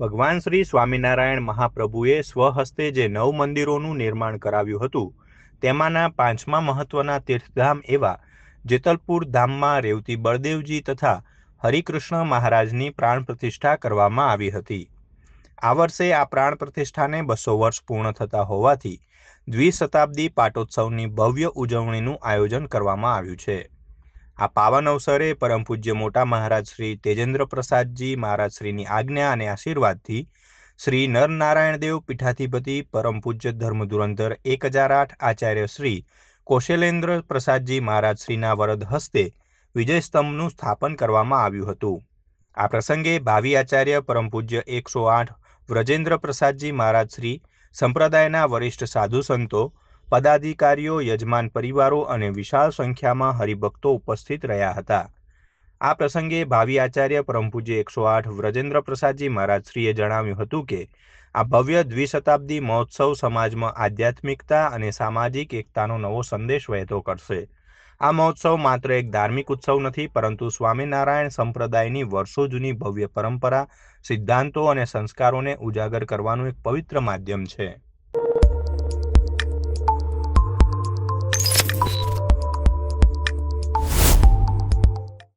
ભગવાન શ્રી સ્વામિનારાયણ મહાપ્રભુએ સ્વહસ્તે જે 9 મંદિરોનું નિર્માણ કરાવ્યું હતું તેમાંના 5મા મહત્વના તીર્થધામ એવા જેતલપુર ધામમાં રેવતી બળદેવજી તથા હરિકૃષ્ણ મહારાજની પ્રાણ પ્રતિષ્ઠા કરવામાં આવી હતી. આ વર્ષે આ પ્રાણ પ્રતિષ્ઠાને 200 વર્ષ પૂર્ણ થતા હોવાથી દ્વિશતાબ્દી પાટોત્સવની ભવ્ય ઉજવણીનું આયોજન કરવામાં આવ્યું છે. આ પાવન અવસરે પરમ પૂજ્ય મોટા મહારાજ શ્રી તેજેન્દ્ર પ્રસાદજી મહારાજ શ્રીની આજ્ઞા અને આશીર્વાદથી શ્રી નરનારાયણ દેવ પીઠાધિપતિ પરમ પૂજ્ય ધર્મધુરંધર 1008 આચાર્ય શ્રી કૌશલેન્દ્ર પ્રસાદજી મહારાજ શ્રીના વરદ હસ્તે વિજયસ્તંભનું સ્થાપન કરવામાં આવ્યું હતું. આ પ્રસંગે ભાવિ આચાર્ય પરમ પૂજ્ય 108 વ્રજેન્દ્ર પ્રસાદજી મહારાજ શ્રી, સંપ્રદાયના વરિષ્ઠ સાધુ સંતો, પદાધિકારીઓ, યજમાન પરિવારો અને વિશાળ સંખ્યામાં હરિભક્તો ઉપસ્થિત રહ્યા હતા. આ પ્રસંગે ભાવિ આચાર્ય પરમ પૂજ્ય 108 વ્રજેન્દ્ર પ્રસાદજી મહારાજ શ્રીએ જણાવ્યું હતું કે આ ભવ્ય દ્વિશતાબ્દી મહોત્સવ સમાજમાં આધ્યાત્મિકતા અને સામાજિક એકતાનો નવો સંદેશ વહેતો કરશે. આ મહોત્સવ માત્ર એક ધાર્મિક ઉત્સવ નથી, પરંતુ સ્વામિનારાયણ સંપ્રદાયની વર્ષો જૂની ભવ્ય પરંપરા, સિદ્ધાંતો અને સંસ્કારોને ઉજાગર કરવાનું એક પવિત્ર માધ્યમ છે.